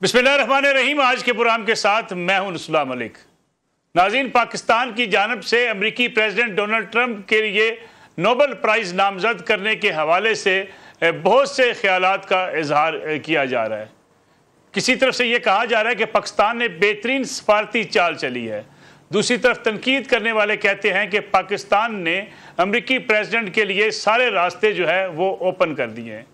बिस्मिल्लाहिर्रहमानिर्रहीम। आज के प्रोग्राम के साथ मैं हूं नुसला मलिक। नाज़रीन, पाकिस्तान की जानब से अमरीकी प्रेसिडेंट डोनाल्ड ट्रंप के लिए नोबेल प्राइज़ नामजद करने के हवाले से बहुत से ख्यालात का इजहार किया जा रहा है। किसी तरफ से ये कहा जा रहा है कि पाकिस्तान ने बेहतरीन सफारती चाल चली है। दूसरी तरफ तनकीद करने वाले कहते हैं कि पाकिस्तान ने अमरीकी प्रेसिडेंट के लिए सारे रास्ते जो है वो ओपन कर दिए हैं।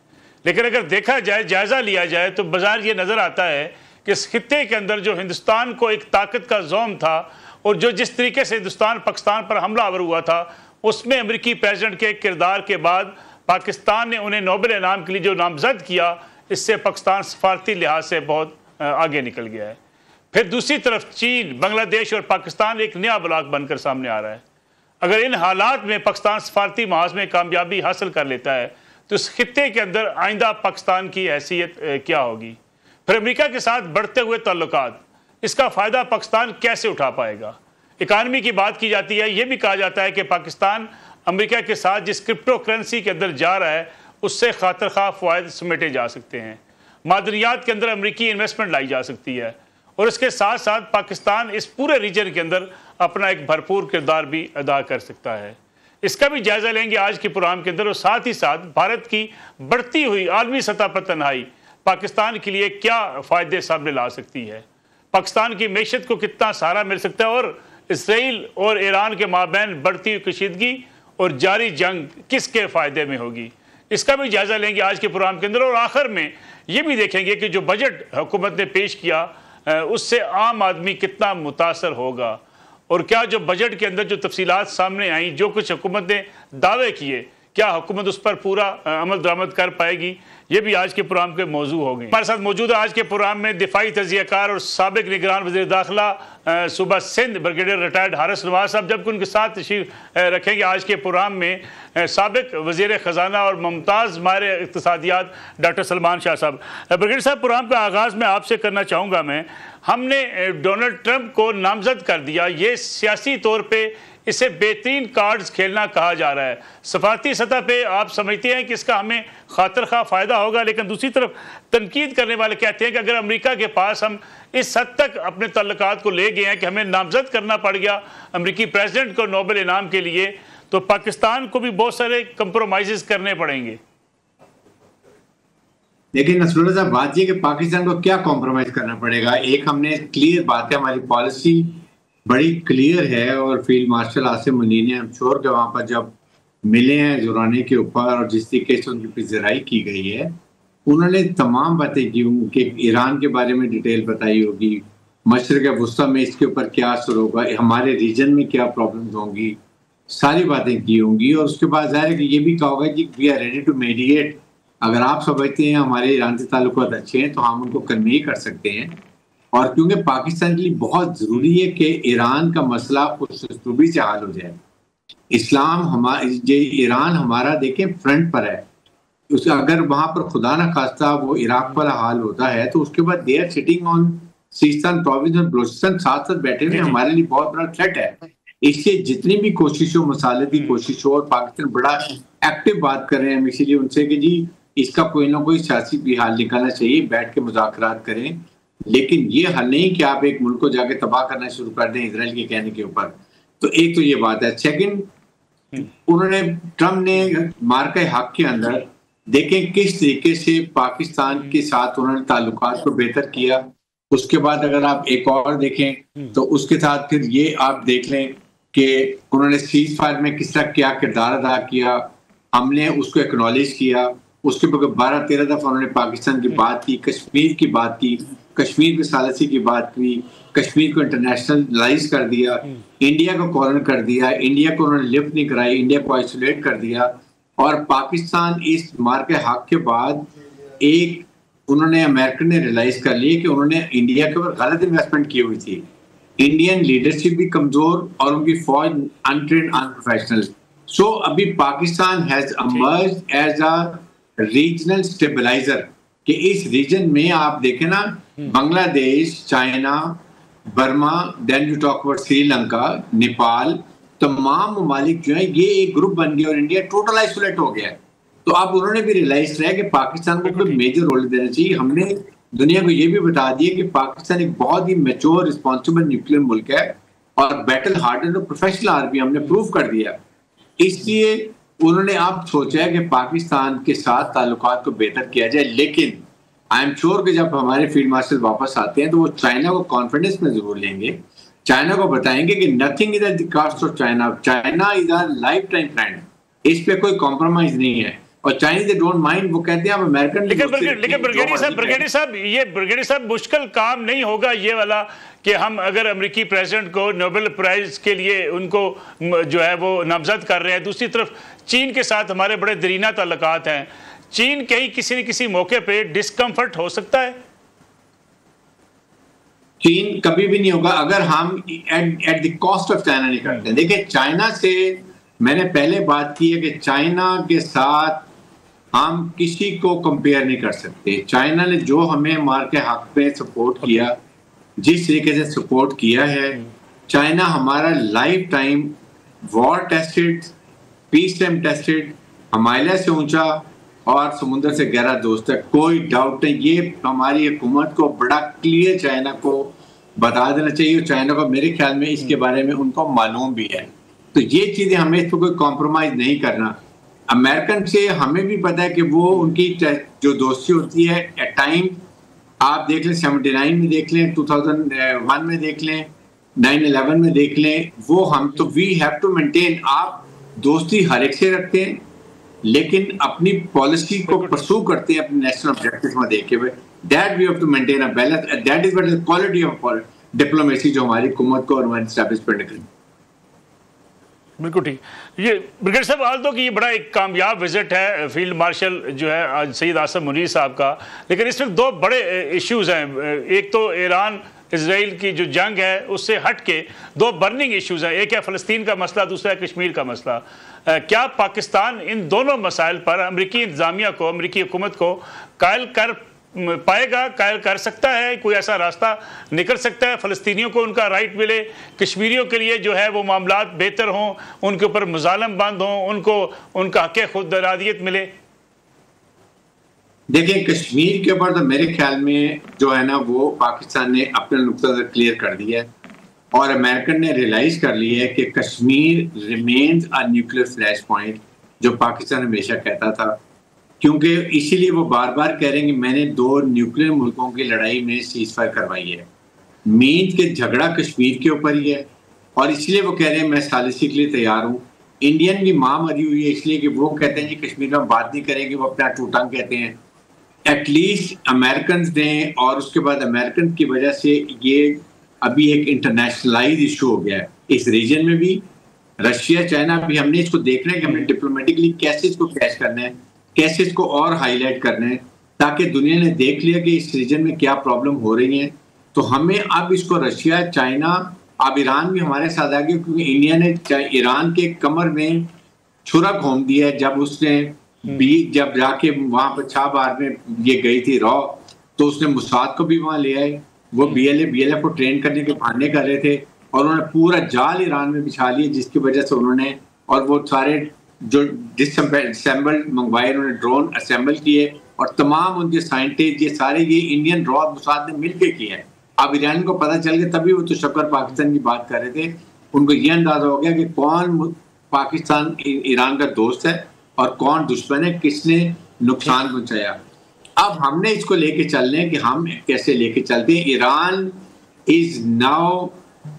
लेकिन अगर देखा जाए, जायज़ा लिया जाए, तो बाजार ये नज़र आता है कि इस खित्ते के अंदर जो हिंदुस्तान को एक ताकत का जोम था और जो जिस तरीके से हिंदुस्तान पाकिस्तान पर हमलावर हुआ था, उसमें अमरीकी प्रेसिडेंट के किरदार के बाद पाकिस्तान ने उन्हें नोबेल इनाम के लिए जो नामजद किया, इससे पाकिस्तान सफारती लिहाज से बहुत आगे निकल गया है। फिर दूसरी तरफ चीन, बांग्लादेश और पाकिस्तान एक नया ब्लॉक बनकर सामने आ रहा है। अगर इन हालात में पाकिस्तान सफारती महाज में कामयाबी हासिल कर लेता है तो इस खित्ते के अंदर आइंदा पाकिस्तान की हैसियत क्या होगी। फिर अमेरिका के साथ बढ़ते हुए ताल्लुकात, इसका फ़ायदा पाकिस्तान कैसे उठा पाएगा। इकानमी की बात की जाती है, यह भी कहा जाता है कि पाकिस्तान अमेरिका के साथ जिस क्रिप्टो करेंसी के अंदर जा रहा है उससे खातर खा फ़वाद समेटे जा सकते हैं। मादनियात के अंदर अमरीकी इन्वेस्टमेंट लाई जा सकती है और इसके साथ साथ पाकिस्तान इस पूरे रीजन के अंदर अपना एक भरपूर किरदार भी अदा कर सकता है। इसका भी जायज़ा लेंगे आज के प्रोग्राम के अंदर। और साथ ही साथ भारत की बढ़ती हुई आलमी सतह पर तन्हाई पाकिस्तान के लिए क्या फ़ायदे सामने ला सकती है, पाकिस्तान की मैशत को कितना सहारा मिल सकता है और इसराइल और ईरान के माबैन बढ़ती हुई कशीदगी और जारी जंग किसके फ़ायदे में होगी, इसका भी जायज़ा लेंगे आज के प्रोग्राम के अंदर। और आखिर में ये भी देखेंगे कि जो बजट हुकूमत ने पेश किया उससे आम आदमी कितना मुतासर होगा और क्या जो बजट के अंदर जो तफसीलात सामने आई, जो कुछ हुकूमत ने दावे किए, क्या हुकूमत उस पर पूरा अमल दरामद कर पाएगी, ये भी आज के प्रोग्राम के मौजू हो गए। हमारे साथ मौजूद है आज के प्रोग्राम में दिफाई तजियाकार और साबिक निगरान वज़ीर दाखिला सूबा सिंध ब्रिगेडियर रिटायर्ड हारिस नवाज साहब, जबकि उनके साथ तशरीफ रखेंगे आज के प्रोग्राम में साबिक वज़ीर ख़जाना और मुमताज़ माहिर इक़्तिसादियात डॉक्टर सलमान शाह साहब। ब्रिगेडियर साहब, प्रोग्राम का आगाज़ मैं आपसे करना चाहूँगा। हमने डोनाल्ड ट्रंप को नामजद कर दिया, ये सियासी तौर पर इसे बेहतरीन कार्ड्स खेलना कहा जा रहा है। सफारती सतह पे आप समझते हैं कि इसका हमें खातर खा फ़ायदा होगा, लेकिन दूसरी तरफ तनकीद करने वाले कहते हैं कि अगर अमेरिका के पास हम इस हद तक अपने तल्लुकात को ले गए हैं कि हमें नामजद करना पड़ गया अमेरिकी प्रेसिडेंट को नोबेल इनाम के लिए, तो पाकिस्तान को भी बहुत सारे कंप्रोमाइज़ करने पड़ेंगे। लेकिन नसरुल्लाह साहब, बात यह कि पाकिस्तान को क्या कॉम्प्रोमाइज़ करना पड़ेगा। एक हमने क्लियर बात है, हमारी पॉलिसी बड़ी क्लियर है और फील्ड मार्शल आसिम मुनीर ने, हम श्योर के वहाँ पर जब मिले हैं जुराने के ऊपर और जिस तरीके से उनकी पिज़राई की गई है, उन्होंने तमाम बातें की होंगी कि ईरान के बारे में डिटेल बताई होगी, मशरिक़ वुस्ता में इसके ऊपर क्या असर होगा, हमारे रीजन में क्या प्रॉब्लम्स होंगी, सारी बातें की होंगी। और उसके बाद ज़ाहिर है कि ये भी कहा होगा कि we are ready to mediate. अगर आप समझते हैं हमारे ईरान से ताल्लुकात अच्छे हैं तो हम उनको कन्वे कर सकते हैं। और क्योंकि पाकिस्तान के लिए बहुत ज़रूरी है कि ईरान का मसला खुशरूबी से हल हो जाए। ईरान हमारा देखें फ्रंट पर है, उस अगर वहाँ पर खुदा न खास्ता वो इराक वाला हाल होता है तो उसके बाद they are sitting on Sistan province और बलूचिस्तान साथ साथ बैठे हुए हमारे लिए बहुत बड़ा थ्रेट है। इसलिए जितनी भी कोशिश हो, मसाले की कोशिश हो, और पाकिस्तान बड़ा एक्टिव बात कर रहे हैं हम इसीलिए उनसे कि जी इसका कोई ना कोई सियासी भी हल निकालना चाहिए, बैठ के मुज़ाकरात करें। लेकिन ये हल नहीं कि आप एक मुल्क को जाके तबाह करना शुरू कर दें इजराइल के कहने के ऊपर। तो एक तो ये बात है। सेकंड, उन्होंने ट्रम्प ने मार्के हक के अंदर देखें किस तरीके से पाकिस्तान के साथ उन्होंने ताल्लुकात को बेहतर किया। उसके बाद अगर आप एक और देखें तो उसके साथ फिर ये आप देख लें कि उन्होंने सीज फायर में किस तरह क्या किरदार अदा किया, हमने उसको एक्नॉलेज किया। उसके बाद 12-13 दफ़ा उन्होंने पाकिस्तान की बात की, कश्मीर की बात की, कश्मीर में सालसी की बात की, कश्मीर को इंटरनेशनलाइज कर दिया, इंडिया को कॉर्नर कर दिया, इंडिया को उन्होंने लिफ्ट नहीं कराई, इंडिया को आइसोलेट कर दिया। और पाकिस्तान इस मार्के हक के बाद एक उन्होंने अमेरिकन ने रियलाइज कर लिया कि उन्होंने इंडिया के ऊपर गलत इन्वेस्टमेंट की हुई थी। इंडियन लीडरशिप भी कमजोर और उनकी फौज अनट्रेन्ड, अनप्रोफेशनल। सो अभी Pakistan has emerged as a regional stabiliser कि इस रीजन में आप देखें ना, Bangladesh, China, Burma, then you talk about Sri Lanka, Nepal, तमाम ममालिक जो है ये एक ग्रुप बन गया और इंडिया टोटल आइसोलेट हो गया है। तो अब उन्होंने भी रियलाइज किया कि पाकिस्तान को कोई मेजर रोल देना चाहिए। हमने दुनिया को ये भी बता दिए कि पाकिस्तान एक बहुत ही मैच्योर रिस्पॉन्सिबल न्यूक्लियर मुल्क है और बैटल हार्डन और प्रोफेशनल आर्मी हमने प्रूव कर दिया। इसलिए उन्होंने अब सोचा है कि पाकिस्तान के साथ ताल्लुकात को बेहतर किया जाए, लेकिन आई एम श्योर कि जब हमारे फील्ड मार्शल वापस आते हैं तो वो चाइना को कॉन्फिडेंस में जरूर लेंगे, चाइना को बताएंगे कि nothing is at the cost of China, China is our life time friend, इस पे कोई कॉम्प्रोमाइज नहीं है। और चाइनीज दे डोंट माइंड, वो कहते हैं आप अमेरिकन। लेकिन ब्रिगेडियर साहब मुश्किल काम नहीं होगा ये वाला कि हम अगर अमेरिकी प्रेसिडेंट को नोबेल प्राइज के लिए उनको जो है वो नामजद कर रहे हैं, दूसरी तरफ चीन के साथ हमारे बड़े दरीना ताल्लुकात हैं, चीन कहीं किसी न किसी मौके पे डिस्कम्फर्ट हो सकता है? चीन कभी भी नहीं होगा अगर हम eight the cost of China नहीं करते। देखिए चाइना से मैंने पहले बात की है कि चाइना के साथ हम किसी को कंपेयर नहीं कर सकते। चाइना ने जो हमें मार के हक पे सपोर्ट किया, जिस तरीके से सपोर्ट किया है, चाइना हमारा life time war tested, peace time tested, Himalaya से ऊंचा और समुद्र से गहरा दोस्त है, कोई डाउट नहीं। ये हमारी हुकूमत को बड़ा क्लियर चाइना को बता देना चाहिए। चाइना को मेरे ख्याल में इसके बारे में उनको मालूम भी है, तो ये चीजें हमें इस पर कोई कॉम्प्रोमाइज नहीं करना। अमेरिकन से हमें भी पता है कि वो उनकी जो दोस्ती होती है एट टाइम, आप देख लें 79 में देख लें, 2001 में देख लें, 9/11 में देख लें, वो हम तो वी हैव टू मेंटेन। आप दोस्ती हर एक से रखते हैं लेकिन अपनी पॉलिसी को परसू करते हैं अपने नेशनल ऑब्जेक्टिव्स में देखे हुए। That we have to maintain a balance, that is what is quality of diplomacy जो हमारी हुकूमत को और हमारी एस्टैब्लिशमेंट करें। बिल्कुल ठीक। ये ब्रिगेडियर साहब आज तो कि ये बड़ा एक कामयाब विजिट है फील्ड मार्शल जो है आज सईद आसिम मुनीर साहब का, लेकिन इसमें दो बड़े इश्यूज हैं। एक तो ईरान इजराइल की जो जंग है उससे हट के दो बर्निंग इश्यूज हैं, एक है फ़लस्तीन का मसला, दूसरा है कश्मीर का मसला। क्या पाकिस्तान इन दोनों मसाइल पर अमरीकी इंतज़ामिया को, अमरीकी हुकूमत को कायल कर पाएगा, कायल कर सकता है? कोई ऐसा रास्ता निकल सकता है फ़लस्तीनियों को उनका राइट मिले, कश्मीरियों के लिए जो है वो मामलात बेहतर हों, उनके ऊपर मुजालम बंद हों, उनको उनका हक़ खुद इरादियत मिले? देखिए कश्मीर के ऊपर तो मेरे ख्याल में जो है ना वो पाकिस्तान ने अपना नुक्ता क्लियर कर दिया है और अमेरिकन ने रियलाइज कर लिया है कि Kashmir remains a nuclear flash point, जो पाकिस्तान हमेशा कहता था। क्योंकि इसीलिए वो बार बार कह रहे हैं कि मैंने दो न्यूक्लियर मुल्कों की लड़ाई में सीज फायर करवाई है, मीन के झगड़ा कश्मीर के ऊपर ही है और इसलिए वो कह रहे हैं मैं सालिसी के लिए तैयार हूँ। इंडियन की माँ मरी हुई है इसलिए कि वो कहते हैं कि कश्मीर में बात नहीं करेंगे, वो अपना टूटंग कहते हैं। एटलीस्ट अमेरिकन ने, और उसके बाद अमेरिकन की वजह से ये अभी एक इंटरनेशनलाइज इशू हो गया है इस रीजन में भी। रशिया चाइना भी हमने इसको देखना है कि हमने डिप्लोमेटिकली कैसे इसको कैश करना है, कैसे इसको और हाईलाइट करना है, ताकि दुनिया ने देख लिया कि इस रीजन में क्या प्रॉब्लम हो रही है। तो हमें अब इसको रशिया चाइना, अब ईरान भी हमारे साथ आ गया क्योंकि इंडिया ने ईरान के कमर में छुरा घोंप दिया है। जब उसने जब जाके वहां पर 6 बार में ये गई थी रॉ, तो उसने मुसाद को भी वहां ले आए। वो BLF को ट्रेन करने के बहाने कर रहे थे और उन्होंने पूरा जाल ईरान में बिछा लिया, जिसकी वजह से उन्होंने, और वो सारे जो डिसअसेंबल मंगवाए, उन्होंने ड्रोन असेंबल किए और तमाम उनके साइंटिस्ट ये सारे ये इंडियन रॉ मुसाद ने मिलकर किए हैं। अब ईरान को पता चल गया, तभी वो तो शक्कर पाकिस्तान की बात कर रहे थे। उनको ये अंदाजा हो गया कि कौन पाकिस्तान ईरान का दोस्त है और कौन दुश्मन है, किसने नुकसान पहुंचाया। अब हमने इसको लेके चलने हैं कि हम कैसे लेके चलते हैं। ईरान इज नाउ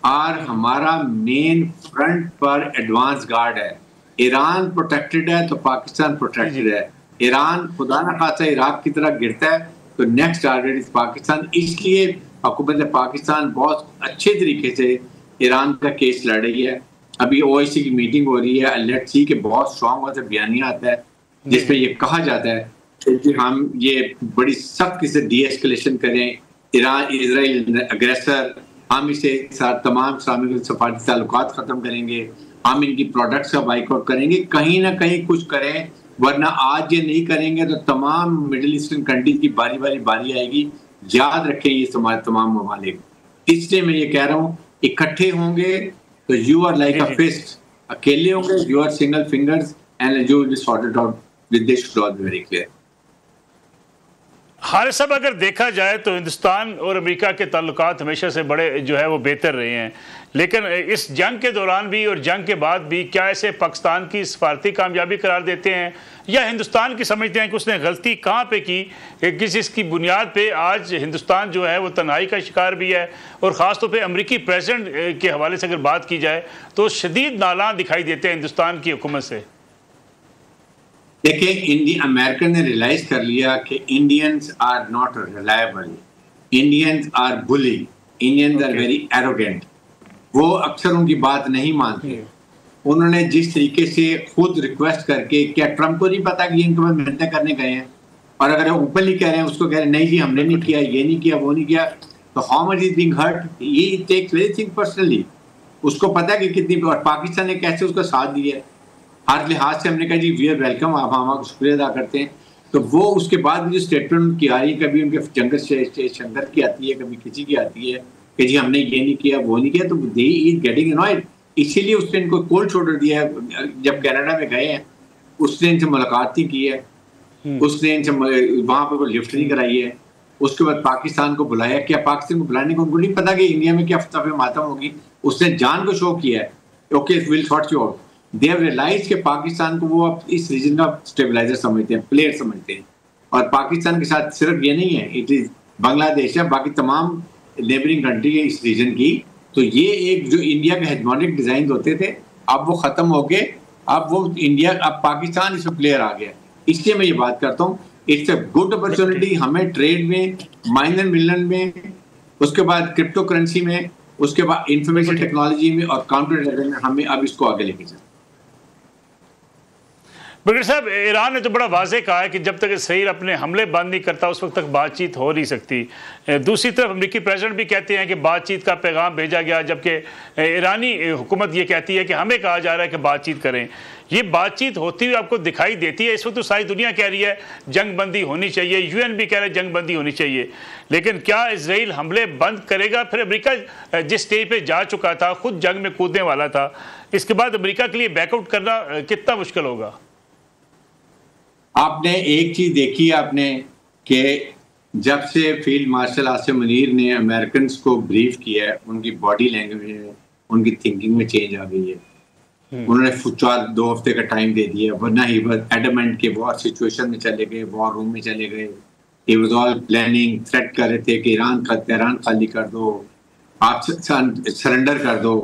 आर हमारा मेन फ्रंट पर एडवांस गार्ड है। ईरान प्रोटेक्टेड है तो पाकिस्तान प्रोटेक्टेड है। ईरान खुदा ना खासा इराक की तरह गिरता है तो नेक्स्ट टारगेट इज पाकिस्तान। इसलिए हुकूमत पाकिस्तान बहुत अच्छे तरीके से ईरान का केस लड़ रही है। अभी OIC की मीटिंग हो रही है, लेट्स सी के बहुत स्ट्रॉन्ग से बयानिया आता है जिसपे ये कहा जाता है कि हम ये बड़ी सख्त से डी-एस्केलेशन करें, ईरान इजराइल अग्रेसर, हम इसे तमाम सफारती ताल्लुकात खत्म करेंगे, हम इनकी प्रोडक्ट्स का बाइकआउट करेंगे, कहीं ना कहीं कुछ करें, वरना आज ये नहीं करेंगे तो तमाम मिडिल ईस्टर्न कंट्रीज की बारी आएगी। याद रखें ये तमाम ममालिक। इसलिए मैं ये कह रहा हूँ इकट्ठे होंगे तो you are like a fist, अकेले होंगे you are single fingers and you will be sorted out with this should be very clear. Haris साहब, अगर देखा जाए तो हिंदुस्तान और अमेरिका के ताल्लुकात हमेशा से बड़े जो है वो बेहतर रहे हैं, लेकिन इस जंग के दौरान भी और जंग के बाद भी क्या ऐसे पाकिस्तान की सफारती कामयाबी करार देते हैं, या हिंदुस्तान की समझते हैं कि उसने गलती कहाँ पे की, किस इसकी बुनियाद पे आज हिंदुस्तान जो है वो तन्हाई का शिकार भी है? और ख़ास तौर पे अमेरिकी प्रेसिडेंट के हवाले से अगर बात की जाए तो शदीद नाला दिखाई देते हैं हिंदुस्तान की हुकूमत से। देखिए, अमेरिकन ने रियलाइज कर लिया कि Indians are not reliable, Indians are bully, Indians are very arrogant. वो अक्सर उनकी बात नहीं मानते। उन्होंने जिस तरीके से खुद रिक्वेस्ट करके, क्या ट्रंप को नहीं पता कि इनके पास मिलते करने गए हैं, और अगर ओपनली कह रहे हैं, उसको कह रहे हैं नहीं जी हमने नहीं किया, ये नहीं किया, वो नहीं किया, तो how much is being hurt, he takes everything personally. उसको पता है कि कितनी, और पाकिस्तान ने कैसे उसका साथ दिया है हर लिहाज से। हमने कहा जी वी आर वेलकम, आप हमारा शुक्रिया अदा करते हैं। तो वो उसके बाद जो स्टेटमेंट की आ रही है, कभी उनके शंकर की आती है, कभी किसी की आती है कि जी हमने ये नहीं किया, वो नहीं किया, तो दे इज गेटिंग अनॉयड। इसीलिए उसने इनको कोल्ड शोल्डर दिया है। जब कनाडा में गए हैं उसने इनसे मुलाकात नहीं की है, उसने इनसे वहां पर लिफ्ट नहीं कराई है। उसके बाद पाकिस्तान को बुलाया, क्या पाकिस्तान को बुलाने को उनको नहीं पता कि इंडिया में क्या फतवे मातम होगी? उसने जान को शो किया है, okay will sort you out. They have realized कि पाकिस्तान को वो अब इस रीजन का स्टेबलाइजर समझते हैं, प्लेयर समझते हैं। और पाकिस्तान के साथ सिर्फ ये नहीं है, इट इज बांग्लादेश है, बाकी तमाम नेबरिंग कंट्री है इस रीजन की। तो ये एक जो इंडिया के हेजमोनिक डिजाइन होते थे, अब वो खत्म हो गए। अब वो इंडिया, अब पाकिस्तान इसमें प्लेयर आ गया। इसलिए मैं ये बात करता हूँ, इट्स अ गुड अपॉर्चुनिटी हमें ट्रेड में, माइनर मिलन में, उसके बाद क्रिप्टो करेंसी में, उसके बाद इंफॉर्मेशन टेक्नोलॉजी में और काउंटर टेररिज्म में हमें अब इसको आगे लेके चलना। ब्रिगेड साहब, ईरान ने तो बड़ा वाज़ेह कहा है कि जब तक इसराइल अपने हमले बंद नहीं करता उस वक्त तक बातचीत हो नहीं सकती। दूसरी तरफ अमेरिकी प्रेसिडेंट भी कहते हैं कि बातचीत का पैगाम भेजा गया, जबकि ईरानी हुकूमत ये कहती है कि हमें कहा जा रहा है कि बातचीत करें। ये बातचीत होती हुई आपको दिखाई देती है? इस वक्त तो सारी दुनिया कह रही है जंग बंदी होनी चाहिए, यूएन भी कह रहा है जंग बंदी होनी चाहिए, लेकिन क्या इसराइल हमले बंद करेगा? फिर अमेरिका जिस स्टेज पे जा चुका था, खुद जंग में कूदने वाला था, इसके बाद अमेरिका के लिए बैकआउट करना कितना मुश्किल होगा? आपने एक चीज देखी आपने कि जब से फील्ड मार्शल आसिम मुनीर ने अमेरिकन को ब्रीफ किया है, उनकी बॉडी लैंग्वेज में, उनकी थिंकिंग में चेंज आ गई है। उन्होंने 2 हफ्ते का टाइम दे दिया, वरना ही एडमेंट के वॉर सिचुएशन में चले गए, वॉर रूम में चले गए। He was all planning, threat कर रहे थे कि ईरान खाली कर दो, आप सरेंडर कर दो।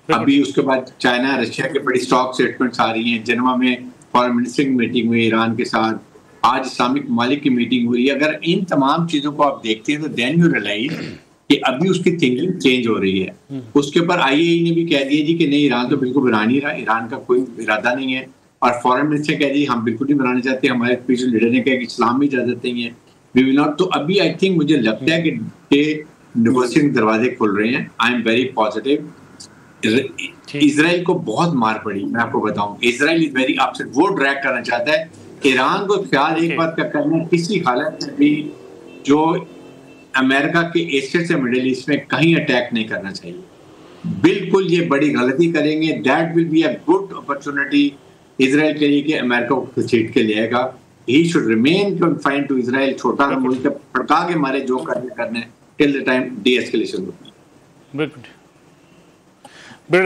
अभी उसके बाद चाइना रशिया के बड़ी स्टॉक स्टेटमेंट्स आ रही हैं। जनेवा में फॉरेन मिनिस्टर की मीटिंग हुई ईरान के साथ, आज इस्लामिक ममालिक की मीटिंग हुई। अगर इन तमाम चीजों को आप देखते हैं तो देन यू रियलाइज कि अभी उसकी थिंकिंग चेंज हो रही है। उसके ऊपर आईएई ने भी कह दिया जी कि नहीं, ईरान तो बिल्कुल बना नहीं रहा, ईरान का कोई इरादा नहीं है। और फॉरेन मिनिस्टर कह दी हम बिल्कुल नहीं बनाना चाहते, हमारे स्पीच लीडर ने कहा कि इस्लाम में इजाजत नहीं है, वी विल नॉट। तो अभी आई थिंक मुझे लगता है कि नेगोशिएशन दरवाजे खुल रहे हैं। I am very positive. Israel को बहुत मार पड़ी, मैं आपको बताऊं, इजराइल इज वेरी अपसेट, वो ड्रैग करना चाहता है। ईरान को ख्याल एक बात का करना है, किसी हालत में भी जो अमेरिका के एशिया से मिडिल ईस्ट में कहीं अटैक नहीं करना चाहिए। बिल्कुल ये बड़ी गलती करेंगे, that will be a good opportunity Israel के लिए कि अमेरिका को खींच के लेगा। He should remain confined to Israel, छोटा मुल्क फड़का के मारे जो करने till the time deescalation होती है। बिल्कुल।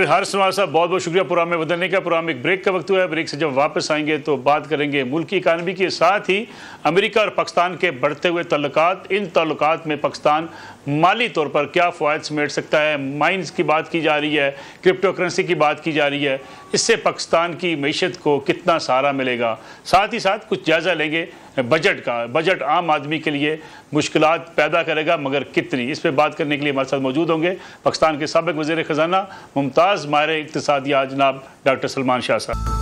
हारिस नवाज साहब, बहुत बहुत शुक्रिया प्रोग्राम में बदलने का। प्रोग्राम एक ब्रेक का वक्त हुआ है, ब्रेक से जब वापस आएंगे तो बात करेंगे मुल्क की इकानमी के साथ ही अमेरिका और पाकिस्तान के बढ़ते हुए ताल्लुकात। इन ताल्लुकात में पाकिस्तान माली तौर पर क्या फ़वाइद समेट सकता है? माइंस की बात की जा रही है, क्रिप्टो करेंसी की बात की जा रही है, इससे पाकिस्तान की मईशत को कितना सहारा मिलेगा? साथ ही साथ कुछ जायज़ा लेंगे बजट का। बजट आम आदमी के लिए मुश्किलात पैदा करेगा, मगर कितनी, इस पर बात करने के लिए हमारे साथ मौजूद होंगे पाकिस्तान के साबिक़ वज़ीर ख़जाना मुमताज़ माहिर इक़्तिसादियात जनाब डॉक्टर सलमान शाह साहब।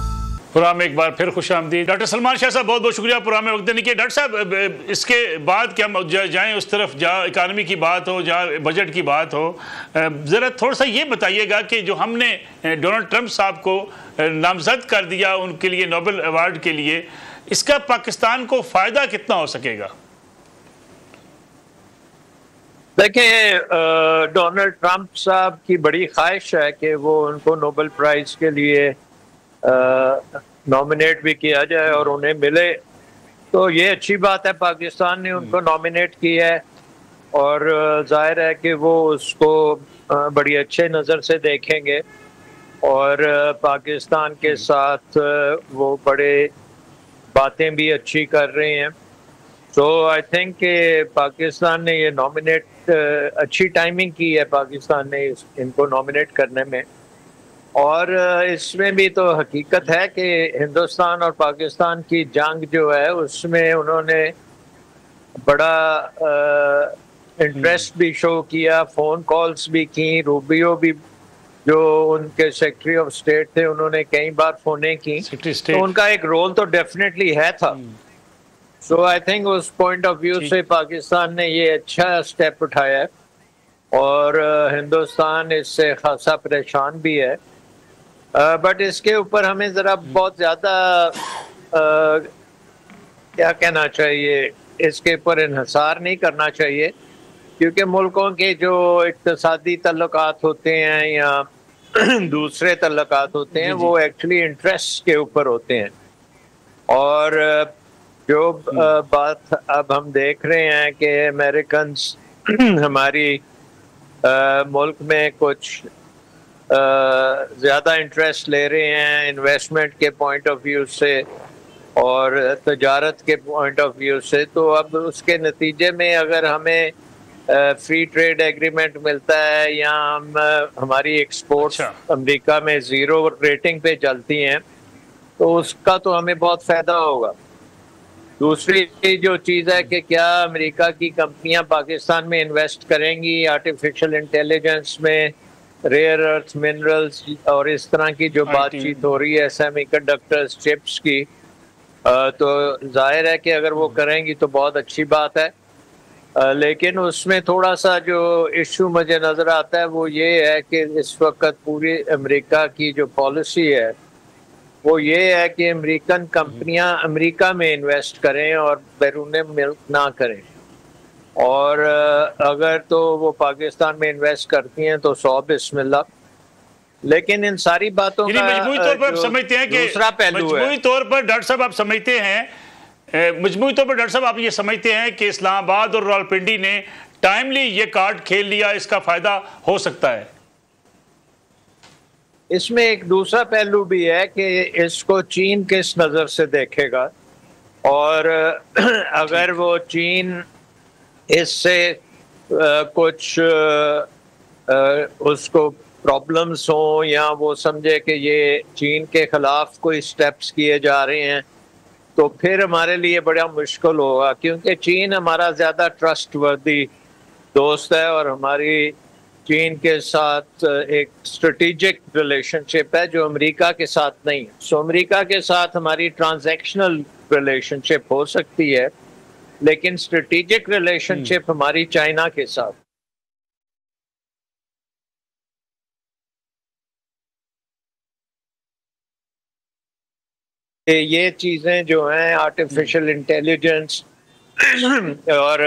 प्रोग्राम में एक बार फिर खुश आमदीद। डॉक्टर सलमान शाह साहब, बहुत बहुत शुक्रिया प्रोग्राम में वक्त देने के। डॉक्टर साहब, इसके बाद क्या हम जाएँ उस तरफ जहाँ इकानमी की बात हो, जहाँ बजट की बात हो, ज़रा थोड़ा सा ये बताइएगा कि जो हमने डोनाल्ड ट्रंप साहब को नामजद कर दिया उनके लिए नोबेल अवार्ड के लिए, इसका पाकिस्तान को फ़ायदा कितना हो सकेगा? देखिए, डोनाल्ड ट्रंप साहब की बड़ी ख्वाहिश है कि वो उनको नोबेल प्राइज़ के लिए नॉमिनेट भी किया जाए और उन्हें मिले। तो ये अच्छी बात है, पाकिस्तान ने उनको नॉमिनेट किया है और जाहिर है कि वो उसको बड़ी अच्छे नज़र से देखेंगे और पाकिस्तान के साथ वो बड़े बातें भी अच्छी कर रहे हैं। तो आई थिंक कि पाकिस्तान ने ये नॉमिनेट अच्छी टाइमिंग की है पाकिस्तान ने इनको नॉमिनेट करने में। और इसमें भी तो हकीकत है कि हिंदुस्तान और पाकिस्तान की जंग जो है उसमें उन्होंने बड़ा इंटरेस्ट भी शो किया, फ़ोन कॉल्स भी की, रूबियो भी जो उनके सेक्रेटरी ऑफ स्टेट थे उन्होंने कई बार फ़ोनें की, तो उनका एक रोल तो डेफिनेटली है था। सो आई थिंक उस पॉइंट ऑफ व्यू से पाकिस्तान ने ये अच्छा स्टेप उठाया है और हिंदुस्तान इससे खासा परेशान भी है। बट इसके ऊपर हमें ज़रा बहुत ज़्यादा क्या कहना चाहिए, इसके ऊपर इन्हिसार नहीं करना चाहिए, क्योंकि मुल्कों के जो इक्तिसादी तल्लुकात होते हैं या दूसरे तल्लुकात होते हैं वो एक्चुअली इंटरेस्ट के ऊपर होते हैं। और जो बात अब हम देख रहे हैं कि अमेरिकन्स हमारी मुल्क में कुछ ज़्यादा इंटरेस्ट ले रहे हैं इन्वेस्टमेंट के पॉइंट ऑफ व्यू से और तजारत के पॉइंट ऑफ व्यू से, तो अब उसके नतीजे में अगर हमें फ्री ट्रेड एग्रीमेंट मिलता है या हमारी एक्सपोर्ट्स अमेरिका में ज़ीरो रेटिंग पे चलती हैं तो उसका तो हमें बहुत फ़ायदा होगा। दूसरी जो चीज़ है कि क्या अमेरिका की कंपनियां पाकिस्तान में इन्वेस्ट करेंगी आर्टिफिशियल इंटेलिजेंस में, रेयर अर्थ मिनरल्स और इस तरह की जो बातचीत हो रही है सेमीकंडक्टर्स चिप्स की, तो जाहिर है कि अगर वो करेंगी तो बहुत अच्छी बात है। लेकिन उसमें थोड़ा सा जो इशू मुझे नज़र आता है वो ये है कि इस वक्त पूरी अमेरिका की जो पॉलिसी है वो ये है कि अमेरिकन कंपनियां अमेरिका में इन्वेस्ट करें और बैरून मुल्क ना करें, और अगर तो वो पाकिस्तान में इन्वेस्ट करती हैं तो 100 बिस्मिल्लाह। लेकिन इन सारी बातों का मजमूई तौर पर आप समझते हैं कि दूसरा पहलू है, मजमूई तौर पर डॉक्टर साहब आप समझते हैं, मजमूई तौर पर डॉक्टर साहब आप ये समझते हैं कि इस्लामाबाद और रावलपिंडी ने टाइमली ये कार्ड खेल लिया, इसका फायदा हो सकता है? इसमें एक दूसरा पहलू भी है कि इसको चीन किस नज़र से देखेगा, और अगर वो चीन इससे कुछ उसको प्रॉब्लम्स हो या वो समझे कि ये चीन के खिलाफ कोई स्टेप्स किए जा रहे हैं तो फिर हमारे लिए बड़ा मुश्किल होगा, क्योंकि चीन हमारा ज़्यादा ट्रस्टवर्दी दोस्त है और हमारी चीन के साथ एक स्ट्रेटेजिक रिलेशनशिप है जो अमेरिका के साथ नहीं है। सो अमेरिका के साथ हमारी ट्रांजैक्शनल रिलेशनशिप हो सकती है, लेकिन स्ट्रेटेजिक रिलेशनशिप हमारी चाइना के साथ। ये चीज़ें जो हैं आर्टिफिशियल इंटेलिजेंस और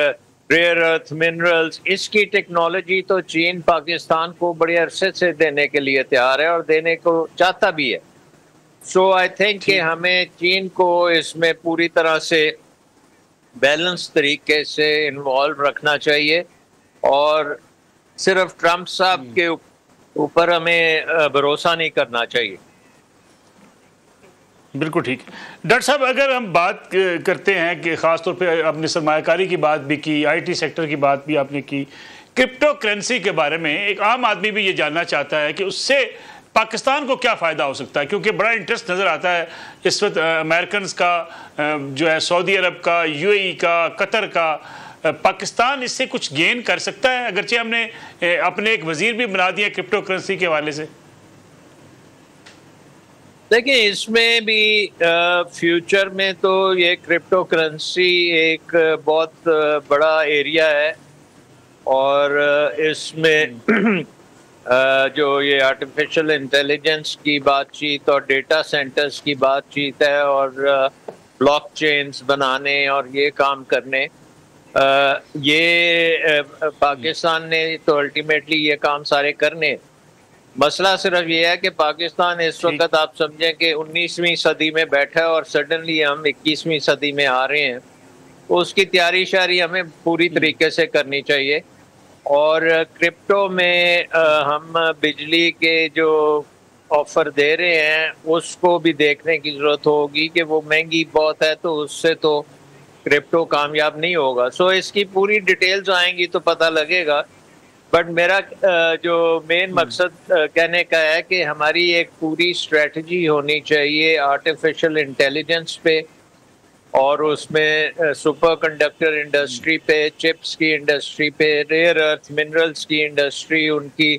रेयर अर्थ मिनरल्स, इसकी टेक्नोलॉजी तो चीन पाकिस्तान को बड़े अरसे से देने के लिए तैयार है और देने को चाहता भी है। सो आई थिंक कि हमें चीन को इसमें पूरी तरह से बैलेंस तरीके से इन्वॉल्व रखना चाहिए और सिर्फ ट्रंप साहब के ऊपर हमें भरोसा नहीं करना चाहिए। बिल्कुल ठीक। डॉक्टर साहब, अगर हम बात करते हैं कि ख़ासतौर पे आपने सरमायाकारी की बात भी की, आईटी सेक्टर की बात भी आपने की, क्रिप्टो करेंसी के बारे में एक आम आदमी भी ये जानना चाहता है कि उससे पाकिस्तान को क्या फ़ायदा हो सकता है, क्योंकि बड़ा इंटरेस्ट नज़र आता है इस वक्त अमेरिकन का, जो है सऊदी अरब का, यूएई का, कतर का। पाकिस्तान इससे कुछ गेन कर सकता है, अगरचे हमने अपने एक वज़ीर भी बना दिया क्रिप्टो करेंसी के हवाले से? देखिए, इसमें भी फ्यूचर में तो ये क्रिप्टो करेंसी एक बहुत बड़ा एरिया है और इसमें जो ये आर्टिफिशियल इंटेलिजेंस की बातचीत और डेटा सेंटर्स की बातचीत है और ब्लॉकचेन्स बनाने और ये काम करने, ये पाकिस्तान ने तो अल्टीमेटली ये काम सारे करने। मसला सिर्फ ये है कि पाकिस्तान इस वक्त आप समझें कि 19वीं सदी में बैठा है और सडनली हम 21वीं सदी में आ रहे हैं, तो उसकी तैयारी शारी हमें पूरी तरीके से करनी चाहिए। और क्रिप्टो में हम बिजली के जो ऑफर दे रहे हैं उसको भी देखने की जरूरत होगी कि वो महंगी बहुत है, तो उससे तो क्रिप्टो कामयाब नहीं होगा। सो इसकी पूरी डिटेल्स आएंगी तो पता लगेगा। बट मेरा जो मेन मकसद कहने का है कि हमारी एक पूरी स्ट्रेटजी होनी चाहिए आर्टिफिशियल इंटेलिजेंस पे, और उसमें सुपर कंडक्टर इंडस्ट्री पे, चिप्स की इंडस्ट्री पे, रेयर अर्थ मिनरल्स की इंडस्ट्री, उनकी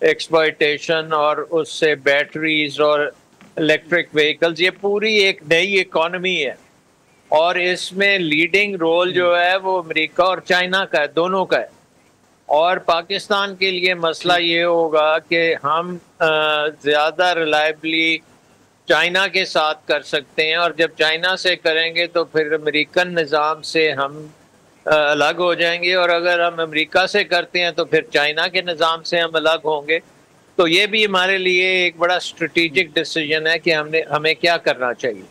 एक्सप्लॉयटेशन और उससे बैटरीज और इलेक्ट्रिक व्हीकल्स, ये पूरी एक नई इकोनॉमी है। और इसमें लीडिंग रोल जो है वो अमेरिका और चाइना का है, दोनों का है। और पाकिस्तान के लिए मसला ये होगा कि हम ज़्यादा रिलायबली चाइना के साथ कर सकते हैं, और जब चाइना से करेंगे तो फिर अमेरिकन निज़ाम से हम अलग हो जाएंगे, और अगर हम अमेरिका से करते हैं तो फिर चाइना के निज़ाम से हम अलग होंगे। तो ये भी हमारे लिए एक बड़ा स्ट्रेटेजिक डिसीजन है कि हमें क्या करना चाहिए।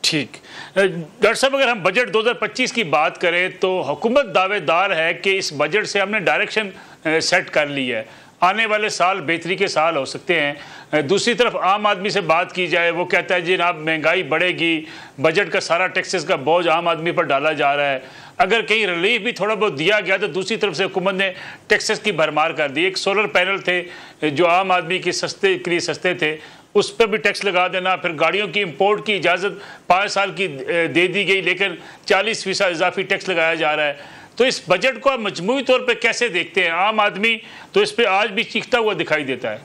ठीक। डॉक्टर साहब, अगर हम बजट 2025 की बात करें तो हुकूमत दावेदार है कि इस बजट से हमने डायरेक्शन सेट कर ली है, आने वाले साल बेहतरी के साल हो सकते हैं। दूसरी तरफ आम आदमी से बात की जाए, वो कहता है जी जनाब महंगाई बढ़ेगी, बजट का सारा टैक्सेस का बोझ आम आदमी पर डाला जा रहा है। अगर कहीं रिलीफ भी थोड़ा बहुत दिया गया तो दूसरी तरफ से हुकूमत ने टैक्सेस की भरमार कर दी। एक सोलर पैनल थे जो आम आदमी के सस्ते थे, उस पर भी टैक्स लगा देना। फिर गाड़ियों की इंपोर्ट की इजाज़त 5 साल की दे दी गई, लेकिन 40% इजाफी टैक्स लगाया जा रहा है। तो इस बजट को आप मजमूई तौर पे कैसे देखते हैं? आम आदमी तो इस पे आज भी चीखता हुआ दिखाई देता है।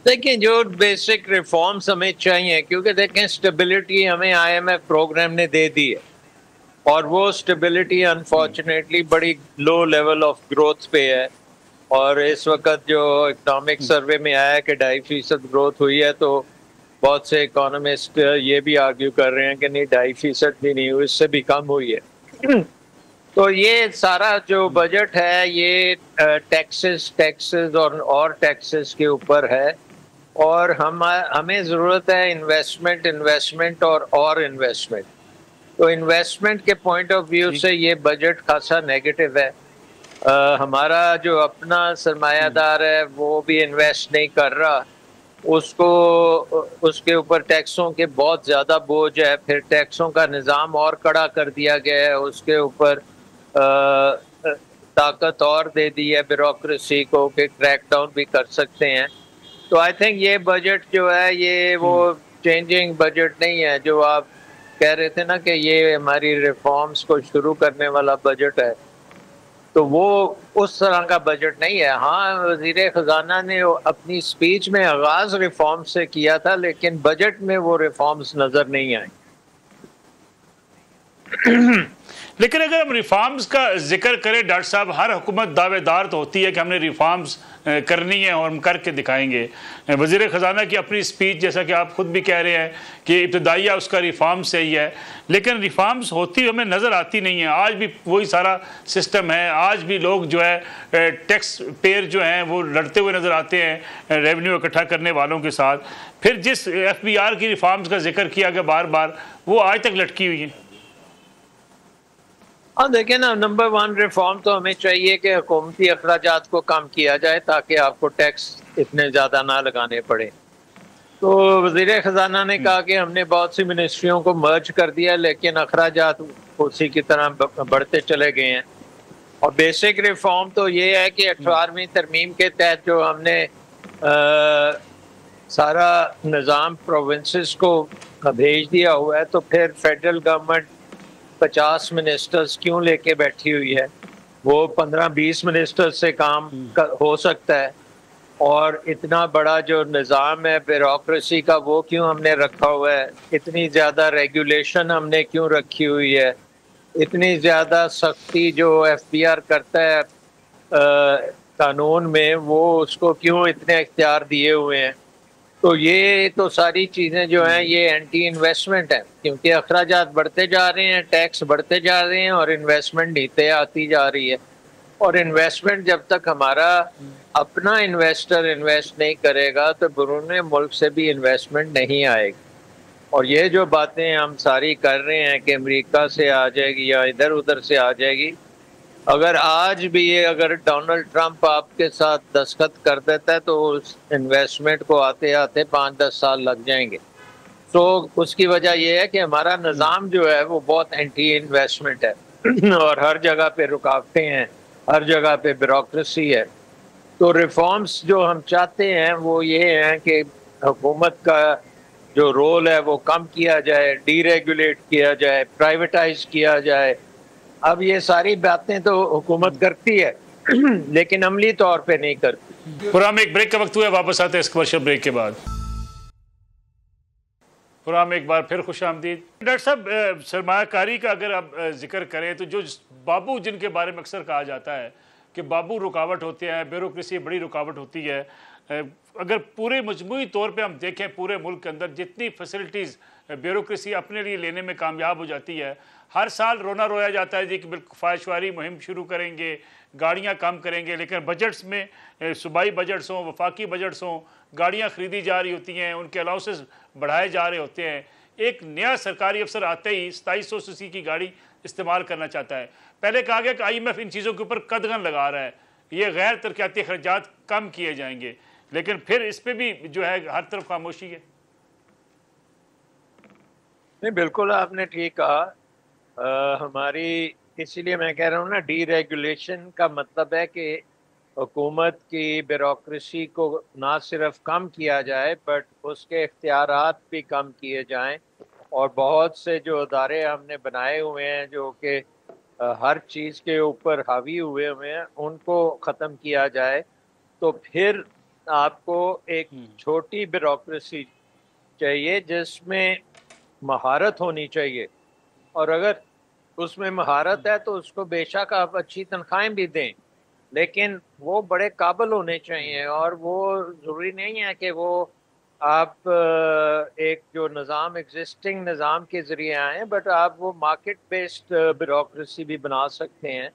देखिए, जो बेसिक रिफॉर्म्स हमें चाहिए, क्योंकि देखें स्टेबिलिटी हमें IMF प्रोग्राम ने दे दी है, और वो स्टेबिलिटी अनफॉर्चुनेटली बड़ी लो लेवल ऑफ ग्रोथ पे है। और इस वक्त जो इकोनॉमिक सर्वे में आया कि 2.5% ग्रोथ हुई है, तो बहुत से इकोनॉमिस्ट ये भी आर्ग्यू कर रहे हैं कि नहीं 2.5% भी नहीं हुई, इससे भी कम हुई है। तो ये सारा जो बजट है ये टैक्सेस और टैक्सेस के ऊपर है, और हमें ज़रूरत है इन्वेस्टमेंट और इन्वेस्टमेंट। तो इन्वेस्टमेंट के पॉइंट ऑफ व्यू से ये बजट खासा नेगेटिव है। हमारा जो अपना सरमायादार है वो भी इन्वेस्ट नहीं कर रहा, उसके ऊपर टैक्सों के बहुत ज़्यादा बोझ है। फिर टैक्सों का निज़ाम और कड़ा कर दिया गया है, उसके ऊपर ताकत और दे दी है ब्यूरोक्रेसी को कि क्रैकडाउन भी कर सकते हैं। तो आई थिंक ये बजट जो है ये वो चेंजिंग बजट नहीं है जो आप कह रहे थे ना कि ये हमारी रिफॉर्म्स को शुरू करने वाला बजट है। तो वो उस तरह का बजट नहीं है। हाँ, वज़ीर ख़जाना ने अपनी स्पीच में आगाज़ रिफॉर्म से किया था, लेकिन बजट में वो रिफॉर्म्स नज़र नहीं आए। लेकिन अगर हम रिफॉर्म्स का जिक्र करें डॉक्टर साहब, हर हुकूमत दावेदार तो होती है कि हमने रिफॉर्म्स करनी है और हम करके दिखाएंगे। वज़ीर ख़जाना की अपनी स्पीच, जैसा कि आप ख़ुद भी कह रहे हैं कि इब्तदाइया उसका रिफॉर्म से ही है, लेकिन रिफॉर्म्स होती हमें नज़र आती नहीं है। आज भी वही सारा सिस्टम है, आज भी लोग जो है टैक्स पेयर जो हैं वो लड़ते हुए नज़र आते हैं रेवेन्यू इकट्ठा करने वालों के साथ। फिर जिस FBR की रिफॉर्म्स का जिक्र किया गया बार बार, वो आज तक लटकी हुई है। हाँ, देखें ना, नंबर 1 रिफॉर्म तो हमें चाहिए कि हुकूमती अखराजात को कम किया जाए ताकि आपको टैक्स इतने ज़्यादा ना लगाने पड़े। तो वज़ीर ख़जाना ने कहा कि हमने बहुत सी मिनिस्ट्रियों को मर्ज कर दिया, लेकिन अखराजात उसी की तरह बढ़ते चले गए हैं। और बेसिक रिफॉर्म तो ये है कि 18वीं तरमीम के तहत जो हमने सारा निज़ाम प्रोविंसेस को भेज दिया हुआ है, तो फिर फेडरल गवर्नमेंट 50 मिनिस्टर्स क्यों लेके बैठी हुई है? वो 15-20 मिनिस्टर्स से काम हो सकता है। और इतना बड़ा जो निज़ाम है ब्यूरोक्रेसी का, वो क्यों हमने रखा हुआ है? इतनी ज़्यादा रेगुलेशन हमने क्यों रखी हुई है? इतनी ज़्यादा सख्ती जो FBR करता है कानून में, वो उसको क्यों इतने इख्तियार दिए हुए हैं? तो ये तो सारी चीज़ें जो हैं ये एंटी इन्वेस्टमेंट है, क्योंकि अखराजात बढ़ते जा रहे हैं, टैक्स बढ़ते जा रहे हैं और इन्वेस्टमेंट नीचे आती जा रही है। और इन्वेस्टमेंट जब तक हमारा अपना इन्वेस्टर इन्वेस्ट नहीं करेगा तो बैरून मुल्क से भी इन्वेस्टमेंट नहीं आएगी। और ये जो बातें हम सारी कर रहे हैं कि अमेरिका से आ जाएगी या इधर उधर से आ जाएगी, अगर आज भी ये अगर डोनाल्ड ट्रंप आपके साथ दस्तखत कर देता है तो उस इन्वेस्टमेंट को आते आते 5-10 साल लग जाएंगे। तो उसकी वजह यह है कि हमारा निज़ाम जो है वो बहुत एंटी इन्वेस्टमेंट है और हर जगह पे रुकावटें हैं, हर जगह पे ब्यूरोक्रेसी है। तो रिफॉर्म्स जो हम चाहते हैं वो ये हैं कि हुकूमत का जो रोल है वो कम किया जाए, डीरेगुलेट किया जाए, प्राइवेटाइज किया जाए। अब ये सारी बातें तो हुकूमत करती है लेकिन अमली तौर पे नहीं करती। पुराम एक ब्रेक का वक्त हुआ है, वापस आते हैं इस कमर्शियल ब्रेक के बाद। पुराम एक बार फिर खुश आमदीद। डॉक्टर साहब, सरमायाकारी का अगर आप जिक्र करें तो जो बाबू जिनके बारे में अक्सर कहा जाता है कि बाबू रुकावट होते हैं, ब्यूरोक्रेसी बड़ी रुकावट होती है, अगर पूरे मजमूई तौर पे हम देखें पूरे मुल्क के अंदर जितनी फैसिलिटीज़ ब्यूरोक्रेसी अपने लिए लेने में कामयाब हो जाती है, हर साल रोना रोया जाता है जी कि बिल्कुल ख्वाहिशवारी मुहिम शुरू करेंगे, गाड़ियाँ कम करेंगे, लेकिन बजट्स में सूबाई बजट्स हों, वफाकी बजट्स हों, गाड़ियाँ ख़रीदी जा रही होती हैं, उनके अलाउंसेस बढ़ाए जा रहे होते हैं। एक नया सरकारी अफसर आते ही 2700 सीसी की गाड़ी इस्तेमाल करना चाहता है। पहले कहा गया कि IMF इन चीज़ों के ऊपर कदगन लगा रहा है, ये गैर तरक्याती खर्चात कम किए जाएंगे, लेकिन फिर इस पर भी जो है हर तरफ खामोशी है। नहीं, बिल्कुल आपने ठीक कहा। हमारी इसीलिए मैं कह रहा हूँ ना, डीरेगुलेशन का मतलब है कि हुकूमत की ब्यूरोक्रेसी को ना सिर्फ कम किया जाए बट उसके इख्तियारात भी कम किए जाएं। और बहुत से जो अदारे हमने बनाए हुए हैं जो कि हर चीज़ के ऊपर हावी हुए हैं, उनको ख़त्म किया जाए तो फिर आपको एक छोटी ब्यूरोक्रेसी चाहिए जिसमें महारत होनी चाहिए। और अगर उसमें महारत है तो उसको बेशक आप अच्छी तनख्वाहें भी दें, लेकिन वो बड़े काबिल होने चाहिए। और वो ज़रूरी नहीं है कि वो आप एक जो निज़ाम एग्जिस्टिंग निज़ाम के ज़रिए आए, बट आप वो मार्केट बेस्ड ब्यूरोक्रेसी भी बना सकते हैं।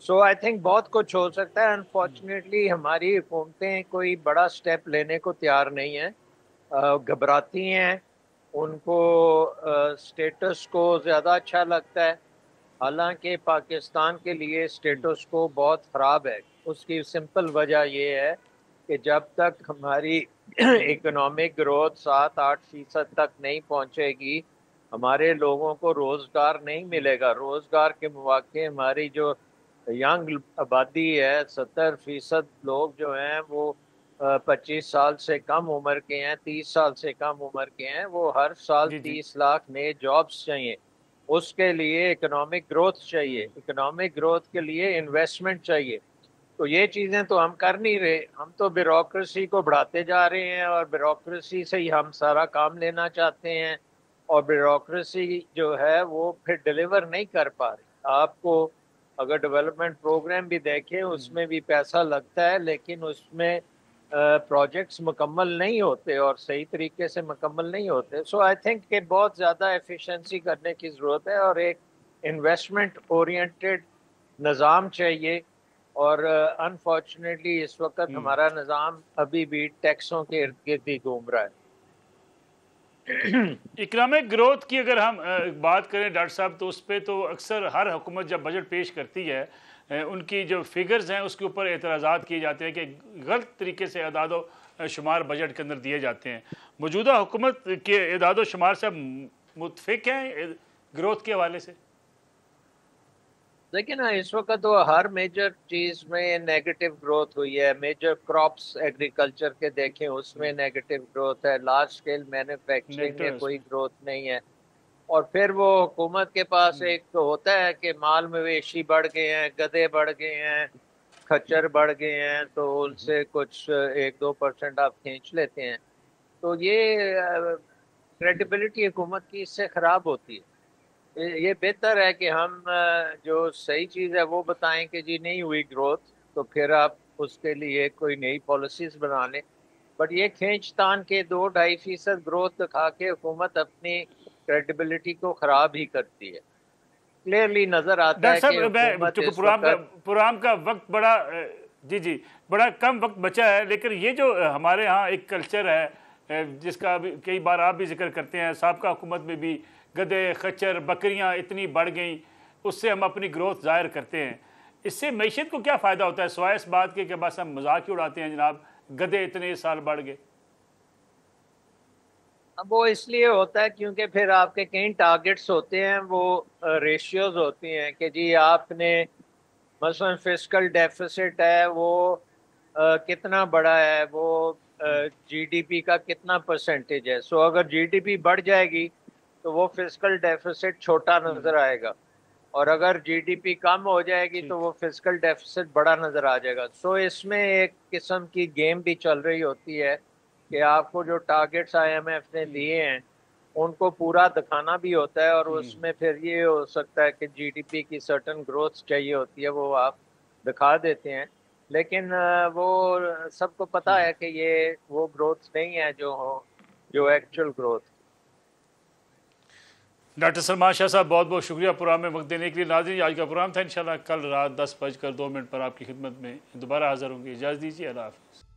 सो आई थिंक बहुत कुछ हो सकता है। अनफॉर्चुनेटली हमारी हुकूमतें कोई बड़ा स्टेप लेने को तैयार नहीं हैं, घबराती हैं, उनको स्टेटस को ज़्यादा अच्छा लगता है। हालांकि पाकिस्तान के लिए स्टेटस को बहुत ख़राब है। उसकी सिंपल वजह ये है कि जब तक हमारी इकोनॉमिक ग्रोथ 7-8% तक नहीं पहुंचेगी, हमारे लोगों को रोज़गार नहीं मिलेगा। रोज़गार के मौके, हमारी जो यंग आबादी है, 70% लोग जो हैं वो 25 साल से कम उम्र के हैं, 30 साल से कम उम्र के हैं। वो हर साल 30 लाख नए जॉब्स चाहिए। उसके लिए इकोनॉमिक ग्रोथ चाहिए, इकोनॉमिक ग्रोथ के लिए इन्वेस्टमेंट चाहिए। तो ये चीज़ें तो हम कर नहीं रहे, हम तो ब्यूरोक्रेसी को बढ़ाते जा रहे हैं और ब्यूरोक्रेसी से ही हम सारा काम लेना चाहते हैं। और ब्यूरोक्रेसी जो है वो फिर डिलीवर नहीं कर पा रही। आपको अगर डेवलपमेंट प्रोग्राम भी देखें, उसमें भी पैसा लगता है, लेकिन उसमें प्रोजेक्ट्स मुकम्मल नहीं होते और सही तरीके से मुकम्मल नहीं होते। सो आई थिंक कि बहुत ज़्यादा एफिशिएंसी करने की ज़रूरत है और एक इन्वेस्टमेंट ओरिएंटेड निज़ाम चाहिए। और अनफॉर्चुनेटली इस वक्त हमारा निज़ाम अभी भी टैक्सों के इर्द गिर्द ही घूम रहा है। इकोनॉमिक ग्रोथ की अगर हम बात करें डॉक्टर साहब, तो उस पर तो अक्सर हर हुकूमत जब बजट पेश करती है, उनकी जो फिगर्स हैं उसके ऊपर एतराज़ात किए जाते हैं कि गलत तरीके से अदादो शुमार बजट के अंदर दिए जाते हैं। मौजूदा हुकूमत के अदादो शुमार से मुतफिक हैं ग्रोथ के हवाले से? देखिए ना, इस वक्त तो हर मेजर चीज़ में नेगेटिव ग्रोथ हुई है। मेजर क्रॉप्स एग्रीकल्चर के देखें, उसमें नेगेटिव ग्रोथ है। लार्ज स्केल मैन्युफैक्चरिंग में कोई ग्रोथ नहीं है। और फिर वो हुकूमत के पास एक तो होता है कि माल मवेशी बढ़ गए हैं, गधे बढ़ गए हैं, खच्चर बढ़ गए हैं, तो उनसे कुछ 1-2% आप खींच लेते हैं। तो ये क्रेडिबिलिटी हुकूमत की इससे ख़राब होती है। ये बेहतर है कि हम जो सही चीज़ है वो बताएं कि जी नहीं हुई ग्रोथ, तो फिर आप उसके लिए कोई नई पॉलिसीज़ बना लें। बट ये खींचतान के 2-2.5% ग्रोथ दिखा के हुकूमत अपनी क्रेडिबिलिटी को ख़राब ही करती है। क्लियरली नजर आता है कि हुकूमत चूंकि इस वक्त प्रोग्राम का वक्त बड़ा जी बड़ा कम वक्त बचा है, लेकिन ये जो हमारे यहाँ एक कल्चर है जिसका भी कई बार आप भी जिक्र करते हैं, साबका हुकूमत में भी गधे खच्चर बकरियाँ इतनी बढ़ गई, उससे हम अपनी ग्रोथ ज़ाहिर करते हैं। इससे मईशत को क्या फ़ायदा होता है सिवाय इस बात के कि बस हम मजाक ही उड़ाते हैं जनाब गधे इतने साल बढ़ गए? अब वो इसलिए होता है क्योंकि फिर आपके कई टारगेट्स होते हैं, वो रेशियोज होती हैं कि जी आपने मसलन फिस्कल डेफिसिट है वो कितना बड़ा है, वो जीडीपी का कितना परसेंटेज है। सो अगर जीडीपी बढ़ जाएगी तो वो फिस्कल डेफिसिट छोटा नजर आएगा, और अगर जीडीपी कम हो जाएगी तो वो फिस्कल डेफिसिट बड़ा नजर आ जाएगा। सो इसमें एक किस्म की गेम भी चल रही होती है कि आपको जो टारगेट्स आईएमएफ ने दिए हैं उनको पूरा दिखाना भी होता है, और उसमें फिर ये हो सकता है कि जीडीपी की सर्टन ग्रोथ चाहिए होती है, वो आप दिखा देते हैं। लेकिन वो सबको पता है कि ये वो ग्रोथ नहीं है जो actual growth. Doctor Salman Shah साहब बहुत बहुत शुक्रिया प्रोग्राम में वक्त देने के लिए। नाज़रीन आज का प्रोग्राम था, इंशाल्लाह कल रात 10:02 पर आपकी खिदमत में दोबारा हाज़िर होंगे। इजाज़त दीजिए, अल्लाह हाफ़िज़।